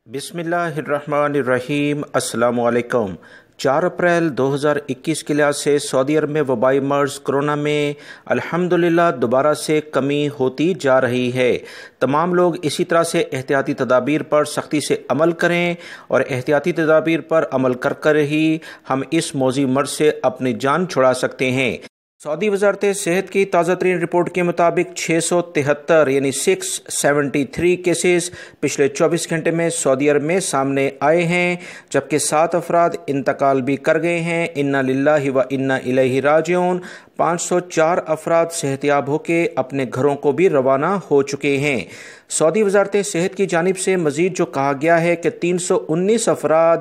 بسم اللہ الرحمن الرحیم۔ السلام علیکم۔ 4 اپریل 2021 کے لحاظ سے سعودی عرب میں وبائی مرض کرونا میں الحمدللہ دوبارہ سے کمی ہوتی جا رہی ہے۔ تمام لوگ اسی طرح سے احتیاطی تدابیر پر سختی سے عمل کریں اور احتیاطی تدابیر پر عمل کر ہی ہم اس موذی مرض سے اپنی جان چھڑا سکتے ہیں۔ سعودی وزارت صحت کی تازہ ترین رپورٹ کے مطابق 673 یعنی 673 کیسز پچھلے 24 گھنٹے میں سعودی عرب میں سامنے آئے ہیں، جبکہ 7 افراد انتقال بھی کر گئے ہیں۔ انا للہ و انا الیہ راجعون۔ 504 افراد صحت یاب ہو کے اپنے گھروں کو بھی روانہ ہو چکے ہیں۔ سعودی وزارت صحت کی جانب سے مزید جو کہا گیا ہے کہ 319 افراد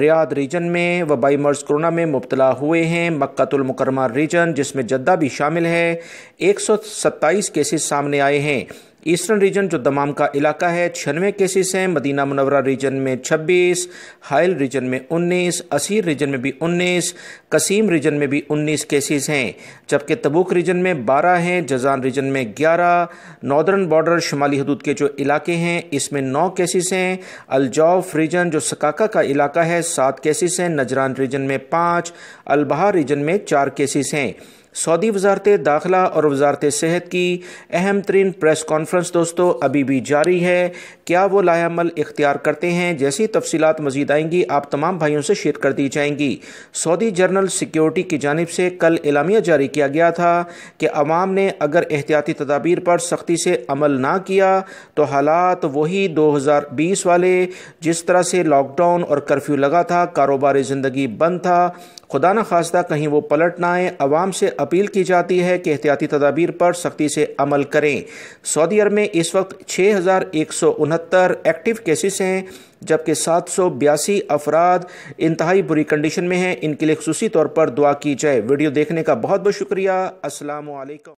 ریاض ریجن میں وبائی مرض کرونا میں مبتلا ہوئے ہیں۔ مکہ المکرمہ ریجن جس میں جدہ بھی شامل ہے 127 کیسز سامنے آئے ہیں۔ ایسٹرن ریجن جو دمام کا علاقہ ہے 96 کیسز ہیں۔ مدینہ منورہ ریجن میں 26، حائل ریجن میں 19، اسیر ریجن میں بھی 19، قسیم ریجن میں بھی 19 کیسز ہیں، جبکہ تبوک ریجن میں 12 ہیں، جازان ریجن میں 11، ناردرن بارڈر شمالی حدود کے جو علاقے ہیں اس میں 9 کیسز ہیں، الجوف ریجن جو سکاکا کا علاقہ ہے 7 کیسز ہیں، نجران ریجن میں 5، البہار ریجن میں 4 کیسز ہیں۔ سعودی وزارت داخلہ اور وزارت صحت کی اہم ترین پریس کانفرنس دوستو ابھی بھی جاری ہے۔ کیا وہ لائحہ عمل اختیار کرتے ہیں؟ جیسی تفصیلات مزید آئیں گی آپ تمام بھائیوں سے شیئر کر دی جائیں گی۔ سعودی جنرل سیکیورٹی کی جانب سے کل اعلامیہ جاری کیا گیا تھا کہ عوام نے اگر احتیاطی تدابیر پر سختی سے عمل نہ کیا تو حالات وہی 2020 والے، جس طرح سے لاک ڈاؤن اور کرفیو لگا تھا، کاروبار زندگی بند تھا، خدا نہ خواستہ کہیں وہ پلٹ نہ آئے۔ عوام سے اپیل کی جاتی ہے کہ احتیاطی تدابیر پر سختی سے عمل کریں۔ سعودی عرب میں اس وقت 6169 ایکٹیو کیسز ہیں، جبکہ 782 افراد انتہائی بری کنڈیشن میں ہیں۔ ان کے لیے خصوصی طور پر دعا کی جائے۔ ویڈیو دیکھنے کا بہت بہت شکریہ۔ السلام علیکم۔